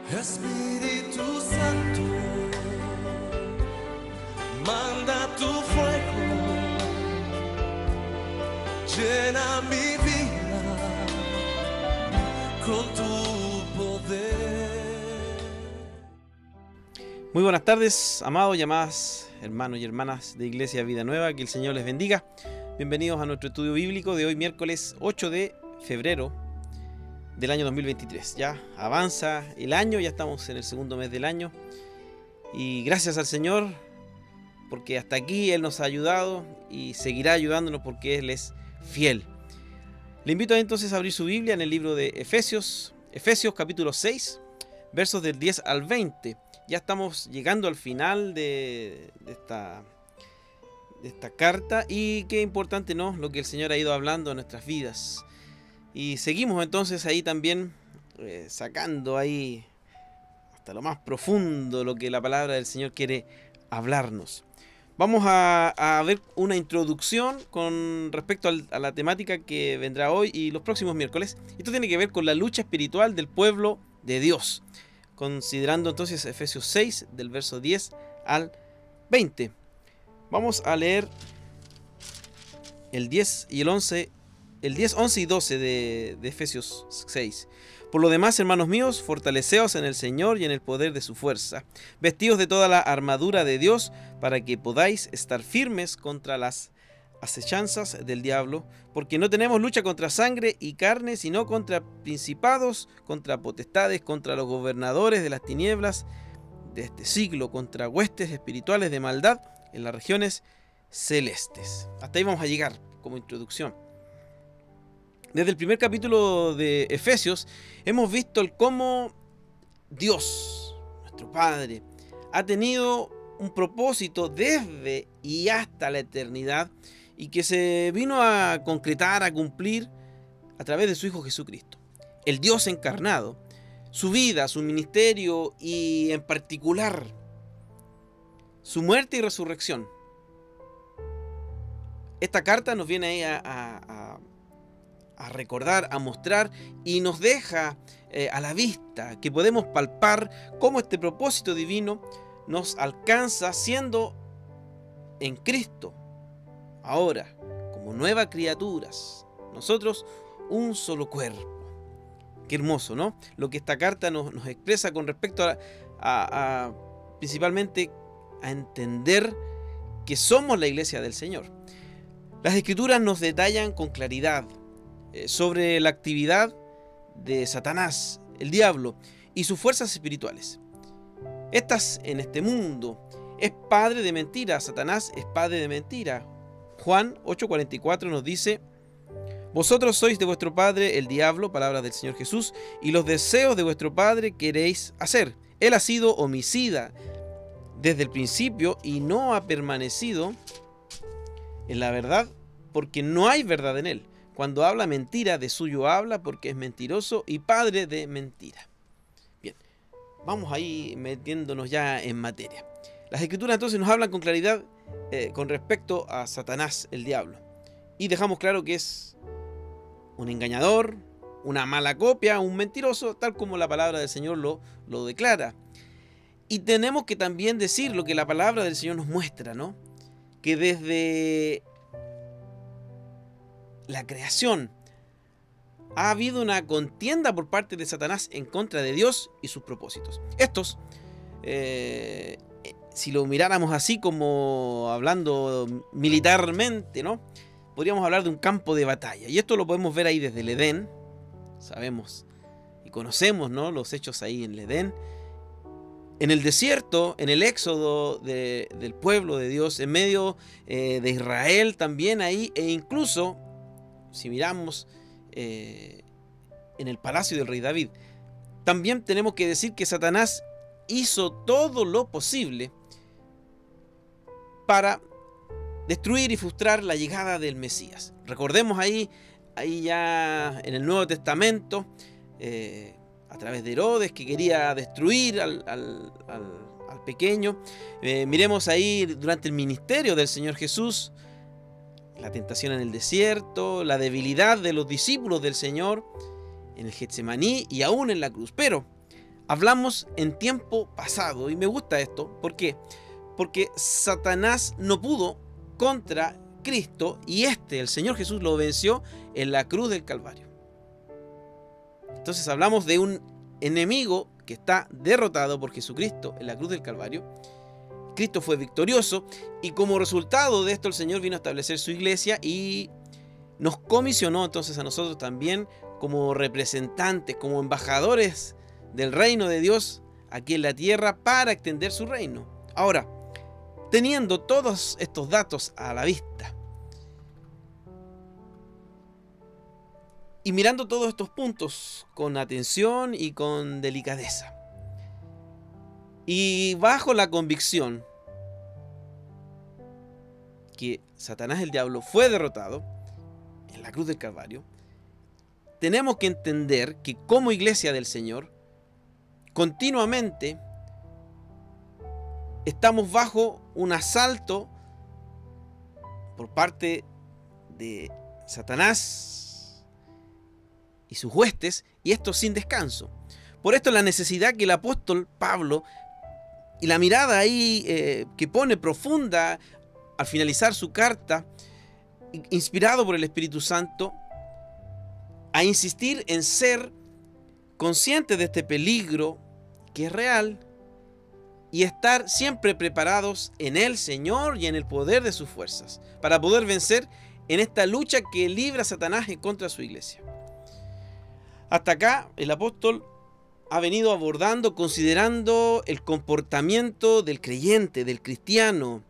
Espíritu Santo, manda tu fuego, llena mi vida con tu poder. Muy buenas tardes, amados y amadas hermanos y hermanas de Iglesia Vida Nueva, que el Señor les bendiga. Bienvenidos a nuestro estudio bíblico de hoy, miércoles 8 de febrero del año 2023. Ya avanza el año, ya estamos en el segundo mes del año y gracias al Señor porque hasta aquí Él nos ha ayudado y seguirá ayudándonos porque Él es fiel. Le invito entonces a abrir su Biblia en el libro de Efesios capítulo 6, versos del 10 al 20. Ya estamos llegando al final de esta carta y qué importante, ¿no?, lo que el Señor ha ido hablando en nuestras vidas. Y seguimos entonces ahí también sacando ahí hasta lo más profundo lo que la palabra del Señor quiere hablarnos. Vamos a ver una introducción con respecto a la temática que vendrá hoy y los próximos miércoles. Esto tiene que ver con la lucha espiritual del pueblo de Dios, considerando entonces Efesios 6 del verso 10 al 20. Vamos a leer el 10 y el 11. El 10, 11 y 12 de Efesios 6. Por lo demás, hermanos míos, fortaleceos en el Señor y en el poder de su fuerza, vestidos de toda la armadura de Dios, para que podáis estar firmes contra las acechanzas del diablo, porque no tenemos lucha contra sangre y carne, sino contra principados, contra potestades, contra los gobernadores de las tinieblas de este siglo, contra huestes espirituales de maldad en las regiones celestes. Hasta ahí vamos a llegar como introducción. Desde el primer capítulo de Efesios hemos visto el cómo Dios, nuestro Padre, ha tenido un propósito desde y hasta la eternidad y que se vino a concretar, a cumplir a través de su Hijo Jesucristo. El Dios encarnado, su vida, su ministerio y en particular su muerte y resurrección. Esta carta nos viene ahí a recordar, a mostrar y nos deja a la vista que podemos palpar cómo este propósito divino nos alcanza siendo en Cristo, ahora como nuevas criaturas, nosotros un solo cuerpo. Qué hermoso, ¿no? Lo que esta carta nos expresa con respecto a principalmente a entender que somos la iglesia del Señor. Las Escrituras nos detallan con claridad sobre la actividad de Satanás, el diablo, y sus fuerzas espirituales. Estas en este mundo es padre de mentira. Satanás es padre de mentira. Juan 8:44 nos dice: vosotros sois de vuestro padre el diablo, palabras del Señor Jesús, y los deseos de vuestro padre queréis hacer. Él ha sido homicida desde el principio y no ha permanecido en la verdad, porque no hay verdad en él. Cuando habla mentira, de suyo habla, porque es mentiroso y padre de mentira. Bien, vamos ahí metiéndonos ya en materia. Las Escrituras entonces nos hablan con claridad con respecto a Satanás, el diablo. Y dejamos claro que es un engañador, una mala copia, un mentiroso, tal como la palabra del Señor lo declara. Y tenemos que también decir lo que la palabra del Señor nos muestra, ¿no? Que desde la creación ha habido una contienda por parte de Satanás en contra de Dios y sus propósitos. Estos, si lo miráramos así como hablando militarmente, ¿no?, podríamos hablar de un campo de batalla. Y esto lo podemos ver ahí desde el Edén. Sabemos y conocemos, ¿no?, los hechos ahí en el Edén. En el desierto, en el éxodo del pueblo de Dios, en medio de Israel también ahí, e incluso si miramos en el palacio del rey David. También tenemos que decir que Satanás hizo todo lo posible para destruir y frustrar la llegada del Mesías. Recordemos ahí ya en el Nuevo Testamento, a través de Herodes, que quería destruir al pequeño. Miremos ahí durante el ministerio del Señor Jesús, la tentación en el desierto, la debilidad de los discípulos del Señor en el Getsemaní y aún en la cruz. Pero hablamos en tiempo pasado, y me gusta esto. ¿Por qué? Porque Satanás no pudo contra Cristo, y el Señor Jesús, lo venció en la cruz del Calvario. Entonces hablamos de un enemigo que está derrotado por Jesucristo en la cruz del Calvario. Cristo fue victorioso, y como resultado de esto el Señor vino a establecer su iglesia y nos comisionó entonces a nosotros también como representantes, como embajadores del reino de Dios aquí en la tierra para extender su reino. Ahora, teniendo todos estos datos a la vista y mirando todos estos puntos con atención y con delicadeza, y bajo la convicción que Satanás, el diablo, fue derrotado en la cruz del Calvario, tenemos que entender que como iglesia del Señor, continuamente estamos bajo un asalto por parte de Satanás y sus huestes, y esto sin descanso. Por esto la necesidad que el apóstol Pablo, y la mirada ahí que pone profunda al finalizar su carta, inspirado por el Espíritu Santo, a insistir en ser conscientes de este peligro que es real y estar siempre preparados en el Señor y en el poder de sus fuerzas para poder vencer en esta lucha que libra Satanás en contra de su iglesia. Hasta acá el apóstol ha venido abordando, considerando el comportamiento del creyente, del cristiano,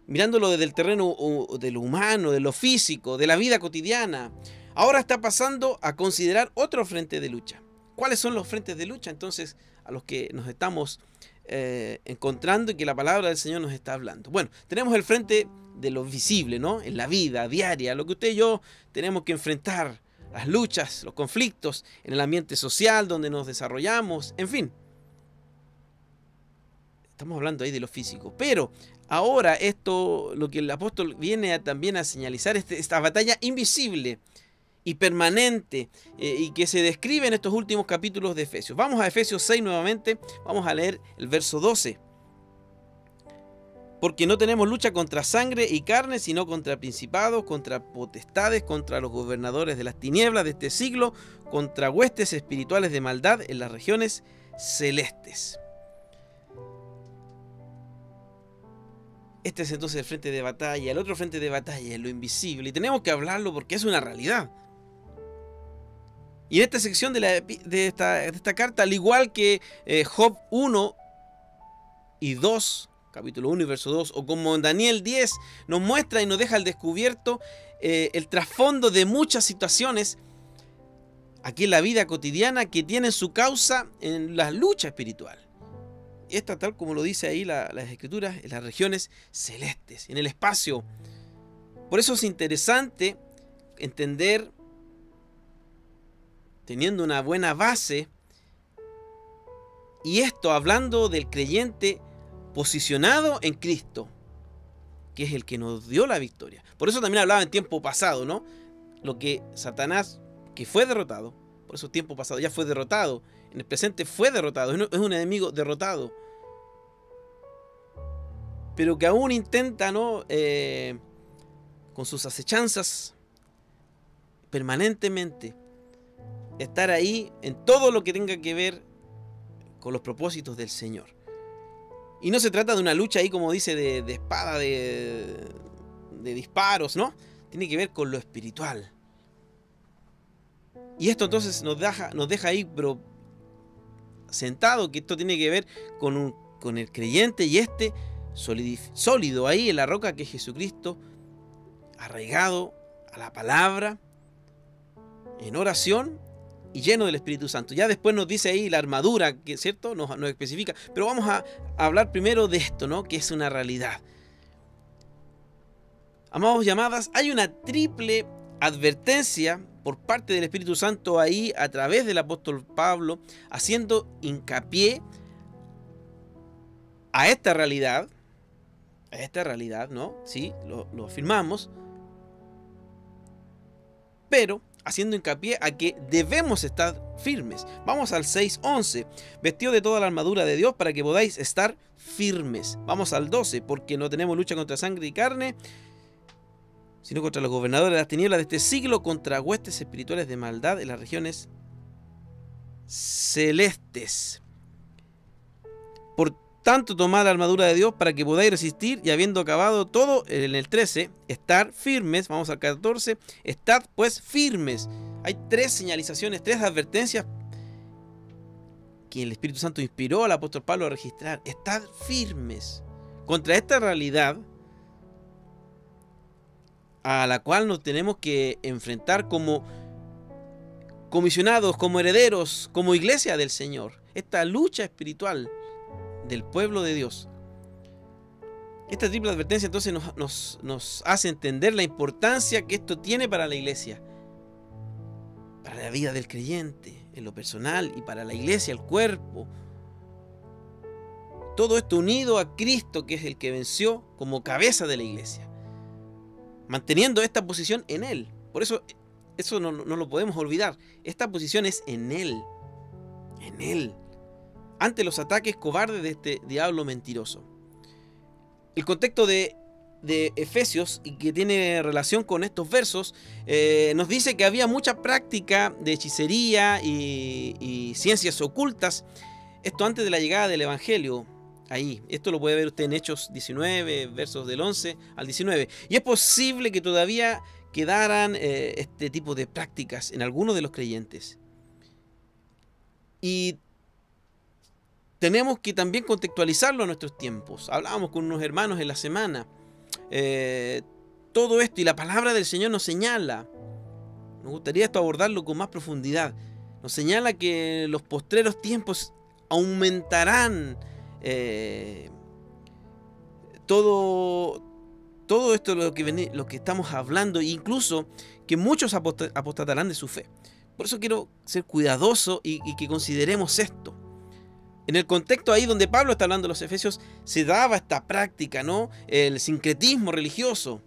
mirándolo desde el terreno de lo humano, de lo físico, de la vida cotidiana. Ahora está pasando a considerar otro frente de lucha. ¿Cuáles son los frentes de lucha entonces a los que nos estamos encontrando y que la palabra del Señor nos está hablando? Bueno, tenemos el frente de lo visible, ¿no? En la vida diaria, lo que usted y yo tenemos que enfrentar, las luchas, los conflictos en el ambiente social donde nos desarrollamos, en fin. Estamos hablando ahí de lo físico, pero ahora esto, lo que el apóstol viene también a señalizar, esta batalla invisible y permanente y que se describe en estos últimos capítulos de Efesios. Vamos a Efesios 6 nuevamente, vamos a leer el verso 12. Porque no tenemos lucha contra sangre y carne, sino contra principados, contra potestades, contra los gobernadores de las tinieblas de este siglo, contra huestes espirituales de maldad en las regiones celestes. Este es entonces el frente de batalla. El otro frente de batalla es lo invisible, y tenemos que hablarlo porque es una realidad. Y en esta sección de esta carta, al igual que Job 1 y 2, capítulo 1 y verso 2, o como en Daniel 10, nos muestra y nos deja al descubierto el trasfondo de muchas situaciones aquí en la vida cotidiana que tienen su causa en la lucha espiritual. Esta, tal como lo dice ahí las escrituras, en las regiones celestes, en el espacio. Por eso es interesante entender, teniendo una buena base, y esto hablando del creyente posicionado en Cristo, que es el que nos dio la victoria. Por eso también hablaba en tiempo pasado, ¿no? Lo que Satanás, que fue derrotado, por eso tiempo pasado ya fue derrotado, en el presente fue derrotado, es un enemigo derrotado, pero que aún intenta, ¿no? Con sus acechanzas permanentemente estar ahí en todo lo que tenga que ver con los propósitos del Señor. Y no se trata de una lucha ahí, como dice, de espada, de disparos, ¿no? Tiene que ver con lo espiritual. Y esto entonces nos deja ahí, pero sentado, que esto tiene que ver con el creyente y sólido ahí en la roca que es Jesucristo, arraigado a la palabra, en oración y lleno del Espíritu Santo. Ya después nos dice ahí la armadura, que cierto nos especifica, pero vamos a hablar primero de esto, ¿no? Que es una realidad. Amados y amadas, hay una triple advertencia por parte del Espíritu Santo ahí a través del apóstol Pablo, haciendo hincapié a esta realidad, ¿no? Sí, lo afirmamos, pero haciendo hincapié a que debemos estar firmes. Vamos al 6:11. Vestido de toda la armadura de Dios para que podáis estar firmes. Vamos al 12. Porque no tenemos lucha contra sangre y carne, sino contra los gobernadores de las tinieblas de este siglo, contra huestes espirituales de maldad en las regiones celestes. Por tanto, tomad la armadura de Dios para que podáis resistir, y habiendo acabado todo, en el 13, estar firmes. Vamos al 14, estad pues firmes. Hay 3 señalizaciones, 3 advertencias que el Espíritu Santo inspiró al apóstol Pablo a registrar. Estad firmes contra esta realidad a la cual nos tenemos que enfrentar como comisionados, como herederos, como iglesia del Señor. Esta lucha espiritual del pueblo de Dios. Esta triple advertencia entonces nos hace entender la importancia que esto tiene para la iglesia, para la vida del creyente, en lo personal, y para la iglesia, el cuerpo. Todo esto unido a Cristo, que es el que venció como cabeza de la iglesia, manteniendo esta posición en Él. Por eso no lo podemos olvidar. Esta posición es en Él. En Él. Ante los ataques cobardes de este diablo mentiroso. El contexto de Efesios, y que tiene relación con estos versos, nos dice que había mucha práctica de hechicería y ciencias ocultas. Esto antes de la llegada del Evangelio. Ahí, esto lo puede ver usted en Hechos 19, versos del 11 al 19. Y es posible que todavía quedaran este tipo de prácticas en algunos de los creyentes. Y tenemos que también contextualizarlo a nuestros tiempos. Hablábamos con unos hermanos en la semana. Todo esto, y la palabra del Señor nos señala. Nos gustaría esto abordarlo con más profundidad. Nos señala que los postreros tiempos aumentarán todo esto lo que estamos hablando, incluso que muchos apostatarán de su fe. Por eso quiero ser cuidadoso y que consideremos esto. En el contexto ahí donde Pablo está hablando de los Efesios, se daba esta práctica, ¿no? El sincretismo religioso.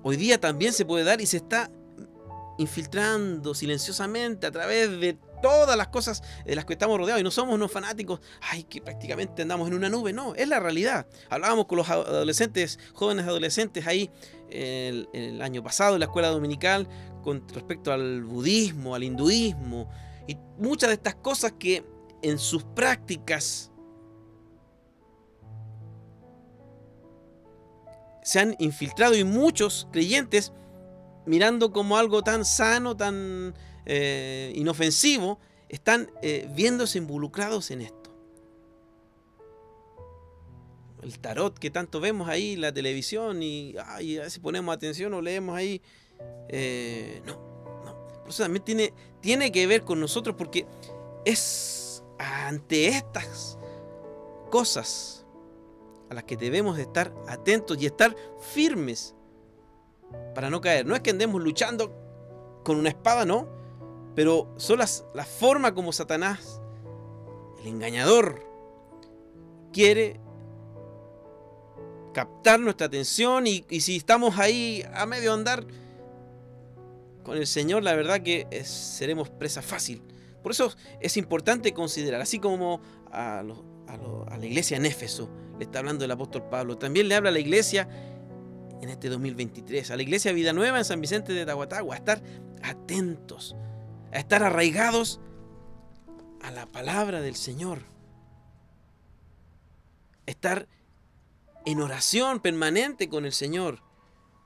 Hoy día también se puede dar, y se está infiltrando silenciosamente a través de todas las cosas de las que estamos rodeados. Y no somos unos fanáticos, que prácticamente andamos en una nube. No, es la realidad. Hablábamos con los adolescentes, jóvenes adolescentes ahí el año pasado en la escuela dominical con respecto al budismo, al hinduismo, y muchas de estas cosas que en sus prácticas se han infiltrado, y muchos creyentes, mirando como algo tan sano, tan inofensivo, están viéndose involucrados en esto. El tarot que tanto vemos ahí en la televisión, y a veces ponemos atención o leemos ahí, no. Por eso también tiene que ver con nosotros, porque es ante estas cosas a las que debemos de estar atentos y estar firmes para no caer. No es que andemos luchando con una espada, no, pero son la forma como Satanás, el engañador, quiere captar nuestra atención, y si estamos ahí a medio andar con el Señor, la verdad que seremos presa fácil. Por eso es importante considerar, así como a la iglesia en Éfeso le está hablando el apóstol Pablo, también le habla a la iglesia en este 2023, a la iglesia Vida Nueva en San Vicente de Tahuatahua, a estar atentos, a estar arraigados a la palabra del Señor, estar en oración permanente con el Señor,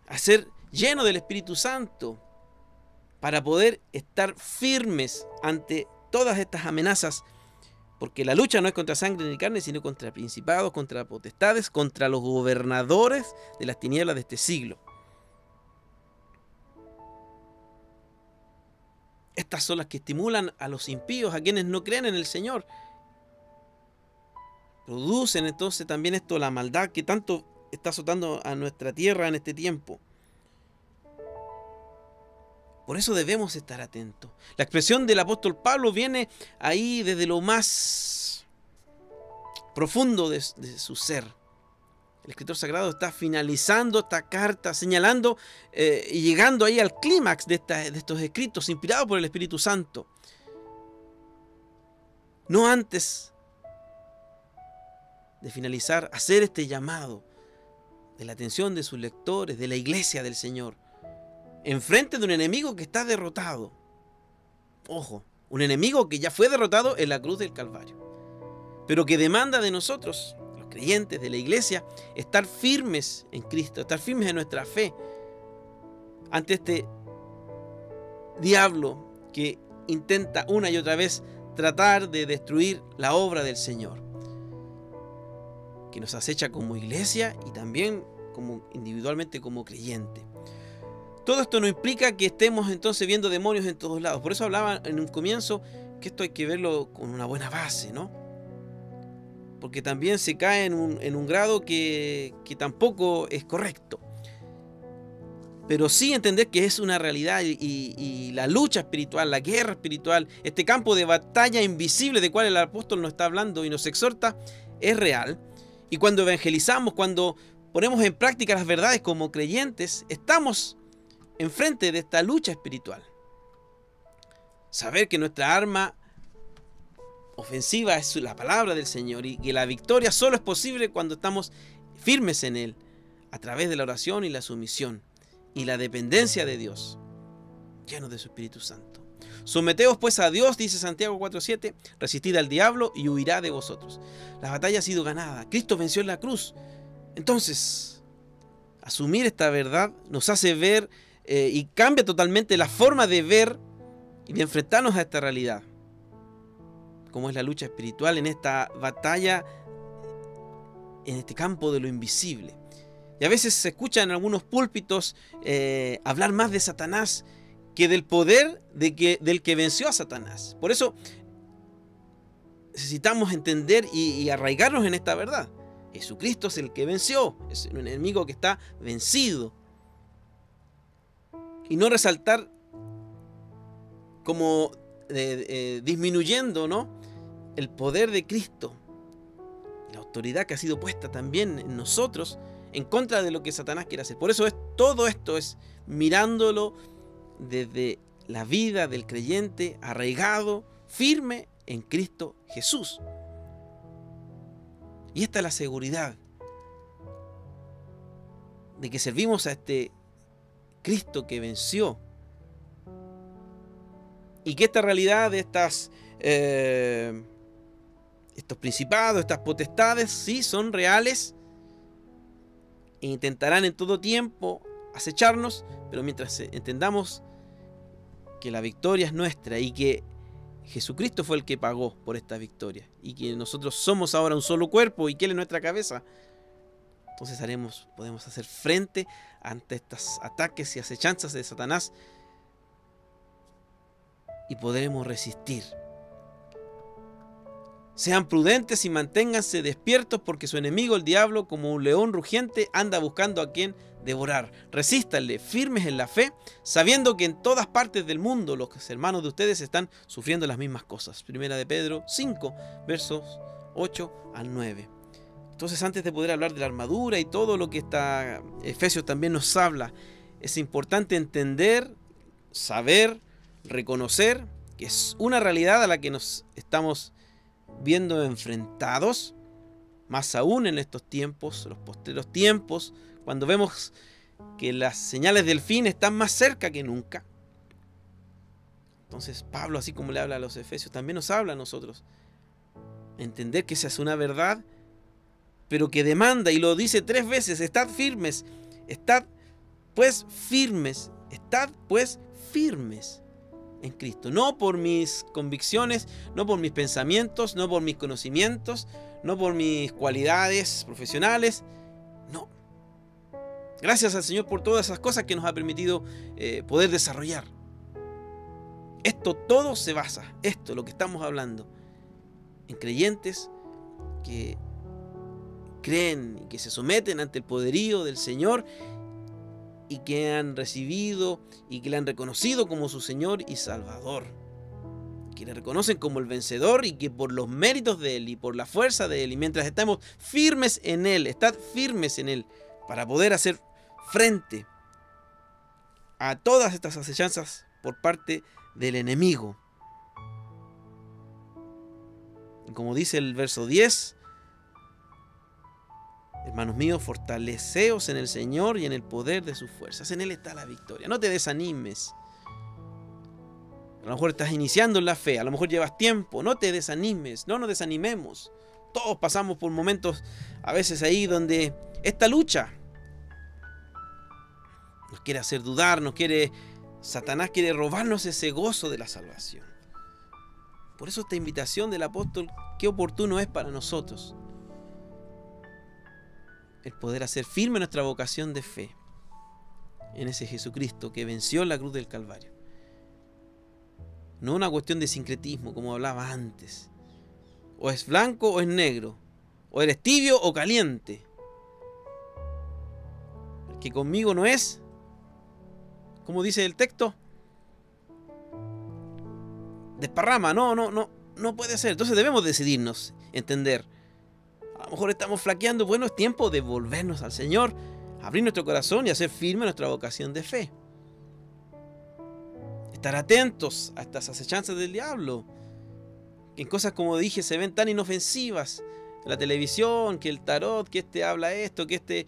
a ser lleno del Espíritu Santo, para poder estar firmes ante todas estas amenazas, porque la lucha no es contra sangre ni carne, sino contra principados, contra potestades, contra los gobernadores de las tinieblas de este siglo. Estas son las que estimulan a los impíos, a quienes no creen en el Señor. Producen entonces también esto, la maldad que tanto está azotando a nuestra tierra en este tiempo. Por eso debemos estar atentos. La expresión del apóstol Pablo viene ahí desde lo más profundo de su ser. El escritor sagrado está finalizando esta carta, señalando y llegando ahí al clímax de estos escritos inspirados por el Espíritu Santo. No antes de finalizar, hacer este llamado de la atención de sus lectores, de la iglesia del Señor, enfrente de un enemigo que está derrotado. Ojo, un enemigo que ya fue derrotado en la cruz del Calvario, pero que demanda de nosotros, los creyentes de la iglesia, estar firmes en Cristo, estar firmes en nuestra fe ante este diablo que intenta una y otra vez tratar de destruir la obra del Señor, que nos acecha como iglesia y también individualmente como creyente. Todo esto no implica que estemos entonces viendo demonios en todos lados. Por eso hablaba en un comienzo que esto hay que verlo con una buena base, ¿no? Porque también se cae en un grado que tampoco es correcto. Pero sí entender que es una realidad y la lucha espiritual, la guerra espiritual, este campo de batalla invisible de cual el apóstol nos está hablando y nos exhorta, es real. Y cuando evangelizamos, cuando ponemos en práctica las verdades como creyentes, estamos enfrente de esta lucha espiritual. Saber que nuestra arma ofensiva es la palabra del Señor y que la victoria solo es posible cuando estamos firmes en Él, a través de la oración y la sumisión y la dependencia de Dios, llenos de su Espíritu Santo. Someteos pues a Dios, dice Santiago 4:7, resistid al diablo y huirá de vosotros. La batalla ha sido ganada, Cristo venció en la cruz. Entonces, asumir esta verdad nos hace ver y cambia totalmente la forma de ver y de enfrentarnos a esta realidad, como es la lucha espiritual en esta batalla, en este campo de lo invisible. Y a veces se escucha en algunos púlpitos hablar más de Satanás que del poder del que venció a Satanás. Por eso necesitamos entender y arraigarnos en esta verdad. Jesucristo es el que venció, es un enemigo que está vencido. Y no resaltar como disminuyendo, ¿no?, el poder de Cristo, la autoridad que ha sido puesta también en nosotros en contra de lo que Satanás quiere hacer. Por eso todo esto es mirándolo desde la vida del creyente arraigado, firme en Cristo Jesús. Y esta es la seguridad de que servimos a este Cristo que venció. Y que esta realidad de estos principados, estas potestades, sí son reales e intentarán en todo tiempo acecharnos, pero mientras entendamos que la victoria es nuestra y que Jesucristo fue el que pagó por esta victoria y que nosotros somos ahora un solo cuerpo y que Él es nuestra cabeza, entonces podemos hacer frente ante estos ataques y acechanzas de Satanás y podremos resistir. Sean prudentes y manténganse despiertos, porque su enemigo, el diablo, como un león rugiente, anda buscando a quien devorar. Resístanle, firmes en la fe, sabiendo que en todas partes del mundo los hermanos de ustedes están sufriendo las mismas cosas. Primera de Pedro 5, versos 8 al 9. Entonces, antes de poder hablar de la armadura y todo lo que Efesios también nos habla, es importante entender, saber, reconocer que es una realidad a la que nos estamos viendo enfrentados, más aún en estos tiempos, los postreros tiempos, cuando vemos que las señales del fin están más cerca que nunca. Entonces Pablo, así como le habla a los efesios, también nos habla a nosotros. Entender que esa es una verdad, pero que demanda, y lo dice 3 veces, estad firmes, estad pues firmes, estad pues firmes en Cristo. No por mis convicciones, no por mis pensamientos, no por mis conocimientos, no por mis cualidades profesionales, no. Gracias al Señor por todas esas cosas que nos ha permitido poder desarrollar. Esto todo se basa, lo que estamos hablando, en creyentes que creen y que se someten ante el poderío del Señor y que han recibido y que le han reconocido como su Señor y Salvador. que le reconocen como el vencedor y que por los méritos de Él y por la fuerza de Él, y mientras estamos firmes en Él, estad firmes en Él, para poder hacer frente a todas estas acechanzas por parte del enemigo. Y como dice el verso 10, hermanos míos, fortaleceos en el Señor y en el poder de sus fuerzas. En Él está la victoria. No te desanimes. A lo mejor estás iniciando en la fe, a lo mejor llevas tiempo. No te desanimes, no nos desanimemos. Todos pasamos por momentos a veces ahí donde esta lucha nos quiere hacer dudar, Satanás quiere robarnos ese gozo de la salvación. Por eso esta invitación del apóstol, qué oportuno es para nosotros el poder hacer firme nuestra vocación de fe en ese Jesucristo que venció en la cruz del Calvario. No una cuestión de sincretismo, como hablaba antes. O es blanco o es negro. O eres tibio o caliente. El que conmigo no es, como dice el texto, desparrama. No puede ser. Entonces debemos decidirnos, entender. A lo mejor estamos flaqueando. Bueno, es tiempo de volvernos al Señor, abrir nuestro corazón y hacer firme nuestra vocación de fe. Estar atentos a estas acechanzas del diablo. Que en cosas, como dije, se ven tan inofensivas. La televisión, que el tarot, que este habla esto, que este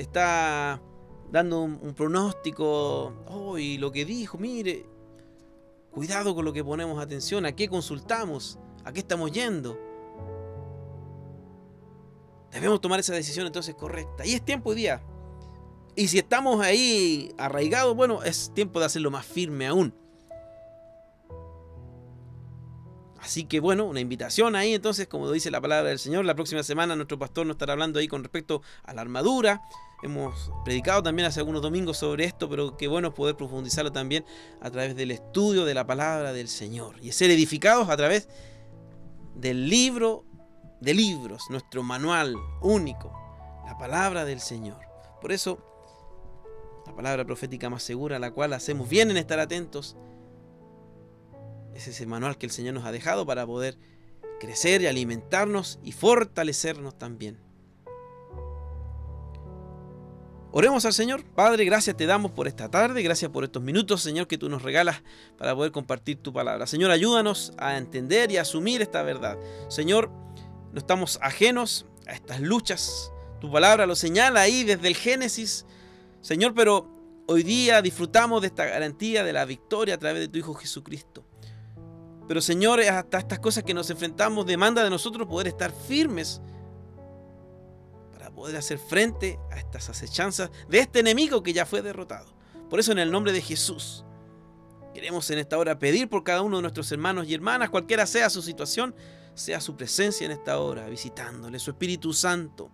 está dando un pronóstico. Oh, y lo que dijo, mire. Cuidado con lo que ponemos atención. ¿A qué consultamos? ¿A qué estamos yendo? Debemos tomar esa decisión entonces correcta. Y es tiempo hoy día. Y si estamos ahí arraigados, bueno, es tiempo de hacerlo más firme aún. Así que bueno, una invitación ahí entonces, como dice la palabra del Señor. La próxima semana nuestro pastor nos estará hablando ahí con respecto a la armadura. Hemos predicado también hace algunos domingos sobre esto, pero qué bueno poder profundizarlo también a través del estudio de la palabra del Señor. Y ser edificados a través del libro de libros, nuestro manual único, la palabra del Señor. Por eso, la palabra profética más segura, a la cual hacemos bien en estar atentos, es ese manual que el Señor nos ha dejado para poder crecer y alimentarnos y fortalecernos también. Oremos al Señor. Padre, gracias te damos por esta tarde, gracias por estos minutos, Señor, que tú nos regalas para poder compartir tu palabra. Señor, ayúdanos a entender y a asumir esta verdad. Señor, no estamos ajenos a estas luchas. Tu palabra lo señala ahí desde el Génesis, Señor, pero hoy día disfrutamos de esta garantía de la victoria a través de tu Hijo Jesucristo. Pero Señor, hasta estas cosas que nos enfrentamos demanda de nosotros poder estar firmes para poder hacer frente a estas acechanzas de este enemigo que ya fue derrotado. Por eso, en el nombre de Jesús, queremos en esta hora pedir por cada uno de nuestros hermanos y hermanas, cualquiera sea su situación, sea su presencia en esta hora, visitándole, su Espíritu Santo,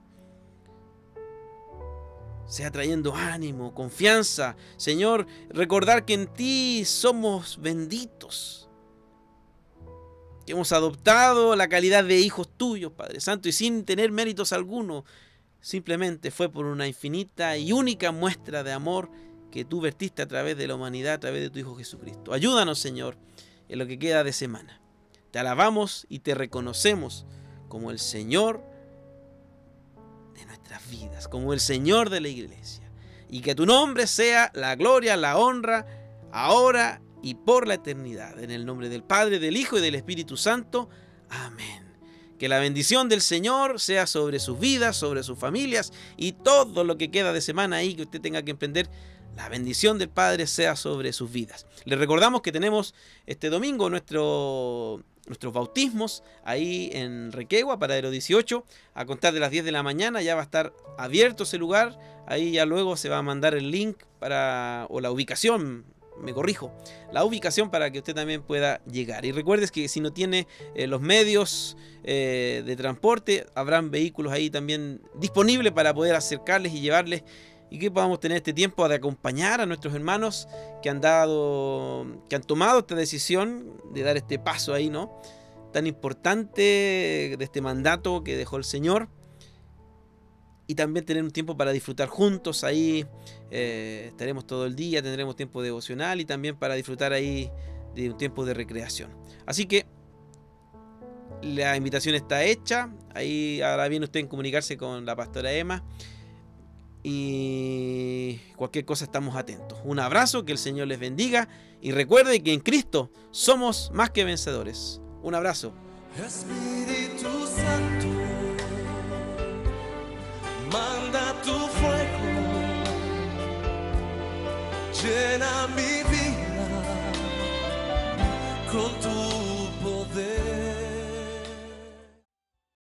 sea trayendo ánimo, confianza. Señor, recordar que en ti somos benditos, que hemos adoptado la calidad de hijos tuyos, Padre Santo, y sin tener méritos alguno, simplemente fue por una infinita y única muestra de amor que tú vertiste a través de la humanidad, a través de tu Hijo Jesucristo. Ayúdanos, Señor, en lo que queda de semana. Te alabamos y te reconocemos como el Señor de nuestras vidas, como el Señor de la iglesia. Y que tu nombre sea la gloria, la honra, ahora y por la eternidad. En el nombre del Padre, del Hijo y del Espíritu Santo. Amén. Que la bendición del Señor sea sobre sus vidas, sobre sus familias y todo lo que queda de semana ahí que usted tenga que emprender. La bendición del Padre sea sobre sus vidas. Les recordamos que tenemos este domingo nuestros bautismos ahí en Requegua, Paradero 18, a contar de las 10 de la mañana. Ya va a estar abierto ese lugar. Ahí ya luego se va a mandar el link o la ubicación. Me corrijo, la ubicación para que usted también pueda llegar. Y recuerdes que si no tiene los medios de transporte, habrán vehículos ahí también disponibles para poder acercarles y llevarles, y que podamos tener este tiempo de acompañar a nuestros hermanos que han tomado esta decisión de dar este paso ahí, ¿no? Tan importante de este mandato que dejó el Señor. Y también tener un tiempo para disfrutar juntos ahí. Estaremos todo el día, tendremos tiempo devocional y también para disfrutar ahí de un tiempo de recreación. Así que la invitación está hecha. Ahí ahora viene usted en comunicarse con la pastora Emma. Y cualquier cosa estamos atentos. Un abrazo, que el Señor les bendiga. Y recuerde que en Cristo somos más que vencedores. Un abrazo. Espíritu Santo, manda tu fuego, llena mi vida con tu